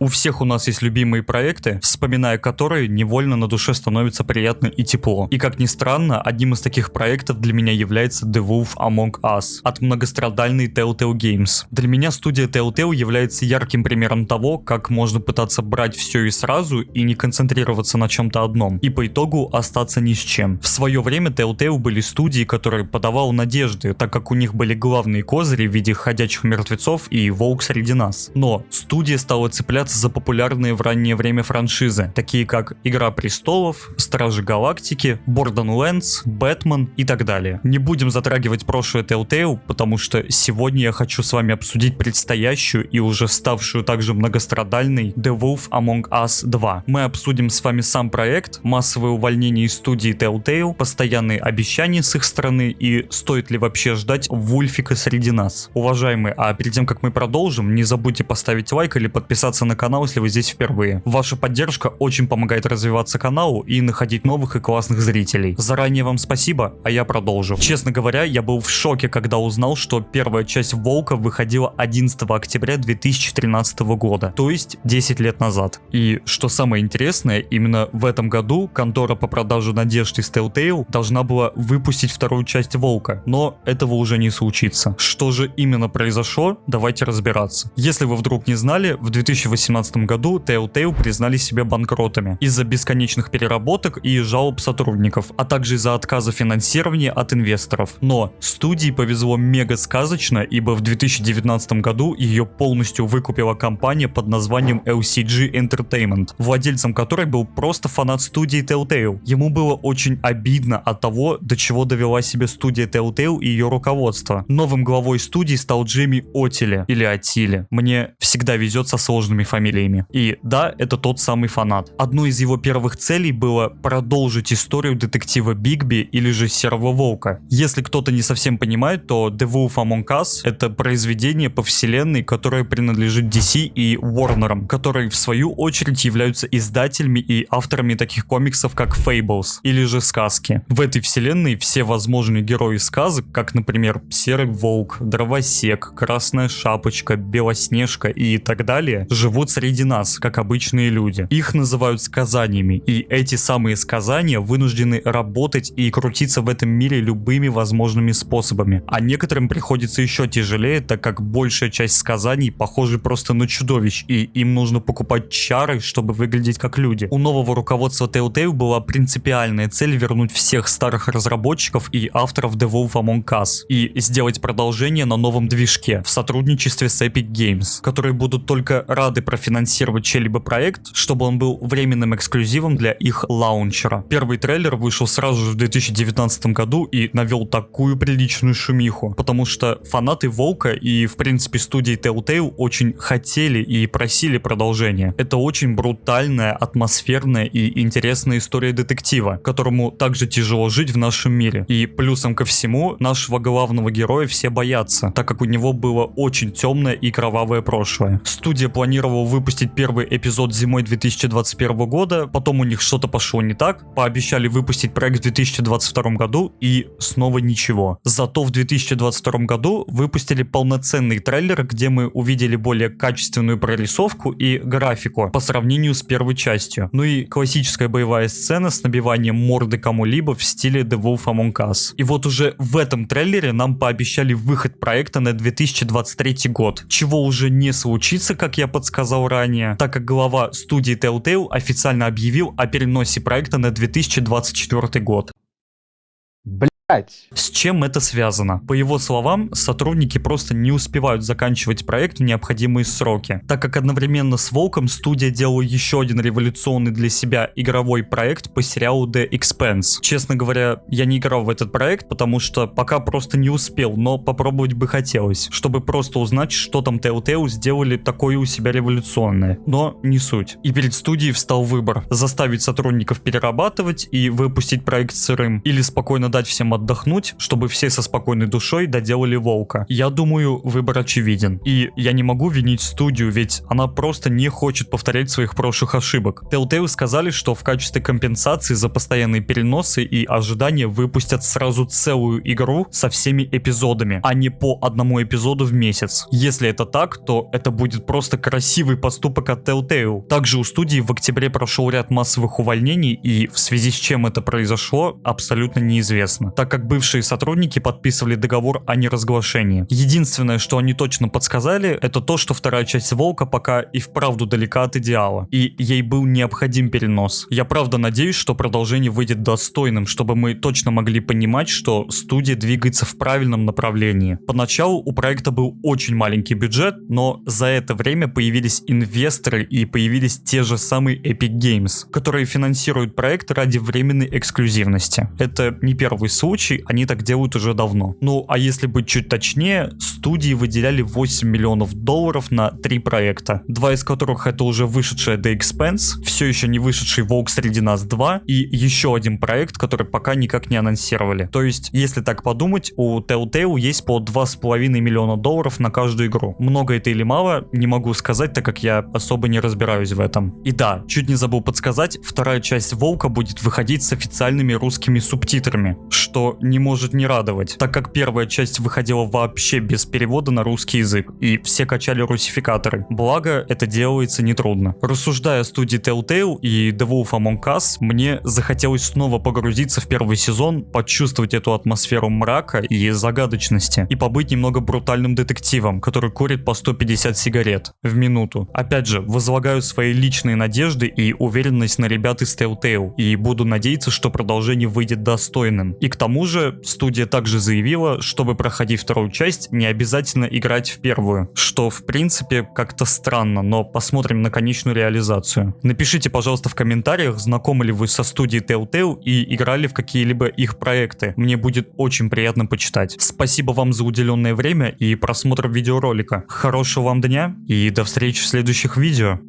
У всех у нас есть любимые проекты, вспоминая которые невольно на душе становится приятно и тепло. И как ни странно, одним из таких проектов для меня является The Wolf Among Us от многострадальной Telltale Games. Для меня студия Telltale является ярким примером того, как можно пытаться брать все и сразу и не концентрироваться на чем-то одном, и по итогу остаться ни с чем. В свое время Telltale были студии, которые подавал надежды, так как у них были главные козыри в виде ходячих мертвецов и Волк среди нас. Но студия стала цепляться за популярные в раннее время франшизы, такие как Игра престолов, Стражи Галактики, Borderlands, Бэтмен и так далее. Не будем затрагивать прошлое Telltale, потому что сегодня я хочу с вами обсудить предстоящую и уже ставшую также многострадальной The Wolf Among Us 2. Мы обсудим с вами сам проект, массовое увольнение из студии Telltale, постоянные обещания с их стороны и стоит ли вообще ждать Вульфика среди нас. Уважаемые, а перед тем как мы продолжим, не забудьте поставить лайк или подписаться на канал, если вы здесь впервые. Ваша поддержка очень помогает развиваться каналу и находить новых и классных зрителей. Заранее вам спасибо, а я продолжу. Честно говоря, я был в шоке, когда узнал, что первая часть Волка выходила 11 октября 2013 года, то есть 10 лет назад. И что самое интересное, именно в этом году контора по продаже надежд из Telltale должна была выпустить вторую часть Волка, но этого уже не случится. Что же именно произошло, давайте разбираться. Если вы вдруг не знали, в 2018 году Telltale признали себя банкротами из-за бесконечных переработок и жалоб сотрудников, а также из-за отказа финансирования от инвесторов. Но студии повезло мега сказочно, ибо в 2019 году ее полностью выкупила компания под названием LCG Entertainment, владельцем которой был просто фанат студии Telltale. Ему было очень обидно от того, до чего довела себя студия Telltale и ее руководство. Новым главой студии стал Джейми Отили, или Атили. Мне всегда везет со сложными фамилиями. И да, это тот самый фанат. Одной из его первых целей было продолжить историю детектива Бигби или же Серого Волка. Если кто-то не совсем понимает, то The Wolf Among Us — это произведение по вселенной, которое принадлежит DC и Warner, которые в свою очередь являются издателями и авторами таких комиксов, как Fables или же сказки. В этой вселенной все возможные герои сказок, как, например, Серый Волк, Дровосек, Красная Шапочка, Белоснежка и так далее, живут среди нас, как обычные люди. Их называют сказаниями, и эти самые сказания вынуждены работать и крутиться в этом мире любыми возможными способами. А некоторым приходится еще тяжелее, так как большая часть сказаний похожи просто на чудовищ, и им нужно покупать чары, чтобы выглядеть как люди. У нового руководства Telltale была принципиальная цель вернуть всех старых разработчиков и авторов The Wolf Among Us и сделать продолжение на новом движке в сотрудничестве с Epic Games, которые будут только рады профинансировать чей-либо проект, чтобы он был временным эксклюзивом для их лаунчера. Первый трейлер вышел сразу же в 2019 году и навел такую приличную шумиху, потому что фанаты Волка и в принципе студии Telltale очень хотели и просили продолжения. Это очень брутальная, атмосферная и интересная история детектива, которому также тяжело жить в нашем мире. И плюсом ко всему, нашего главного героя все боятся, так как у него было очень темное и кровавое прошлое. Студия планировала выпустить первый эпизод зимой 2021 года, потом у них что-то пошло не так, пообещали выпустить проект в 2022 году и снова ничего. Зато в 2022 году выпустили полноценный трейлер, где мы увидели более качественную прорисовку и графику по сравнению с первой частью. Ну и классическая боевая сцена с набиванием морды кому-либо в стиле The Wolf Among Us. И вот уже в этом трейлере нам пообещали выход проекта на 2023 год, чего уже не случится, как я подсказал ранее, так как глава студии Telltale официально объявил о переносе проекта на 2024 год. С чем это связано? По его словам, сотрудники просто не успевают заканчивать проект в необходимые сроки, так как одновременно с Волком студия делала еще один революционный для себя игровой проект по сериалу The Expanse. Честно говоря, я не играл в этот проект, потому что пока просто не успел, но попробовать бы хотелось, чтобы просто узнать, что там Telltale сделали такое у себя революционное. Но не суть. И перед студией встал выбор: заставить сотрудников перерабатывать и выпустить проект сырым, или спокойно дать всем отдохнуть, чтобы все со спокойной душой доделали Волка. Я думаю, выбор очевиден. И я не могу винить студию, ведь она просто не хочет повторять своих прошлых ошибок. Telltale сказали, что в качестве компенсации за постоянные переносы и ожидания выпустят сразу целую игру со всеми эпизодами, а не по одному эпизоду в месяц. Если это так, то это будет просто красивый поступок от Telltale. Также у студии в октябре прошел ряд массовых увольнений, и в связи с чем это произошло, абсолютно неизвестно, так как бывшие сотрудники подписывали договор о неразглашении. Единственное, что они точно подсказали, это то, что вторая часть Волка пока и вправду далека от идеала, и ей был необходим перенос. Я правда надеюсь, что продолжение выйдет достойным, чтобы мы точно могли понимать, что студия двигается в правильном направлении. Поначалу у проекта был очень маленький бюджет, но за это время появились инвесторы и появились те же самые Epic Games, которые финансируют проект ради временной эксклюзивности. Это не первый случай, они так делают уже давно. Ну, а если быть чуть точнее, студии выделяли $8 миллионов на 3 проекта, 2 из которых это уже вышедшая The Expanse, все еще не вышедший Волк среди нас 2 и еще один проект, который пока никак не анонсировали. То есть, если так подумать, у Telltale есть по $2,5 миллиона на каждую игру. Много это или мало, не могу сказать, так как я особо не разбираюсь в этом. И да, чуть не забыл подсказать, вторая часть Волка будет выходить с официальными русскими субтитрами, что не может не радовать, так как первая часть выходила вообще без перевода на русский язык, и все качали русификаторы. Благо, это делается нетрудно. Рассуждая о студии Telltale и The Wolf Among Us, мне захотелось снова погрузиться в первый сезон, почувствовать эту атмосферу мрака и загадочности, и побыть немного брутальным детективом, который курит по 150 сигарет в минуту. Опять же, возлагаю свои личные надежды и уверенность на ребят из Telltale, и буду надеяться, что продолжение выйдет достойным. И к тому же, студия также заявила, чтобы проходить вторую часть, не обязательно играть в первую, что в принципе как-то странно, но посмотрим на конечную реализацию. Напишите, пожалуйста, в комментариях, знакомы ли вы со студией Telltale и играли в какие-либо их проекты. Мне будет очень приятно почитать. Спасибо вам за уделенное время и просмотр видеоролика. Хорошего вам дня и до встречи в следующих видео.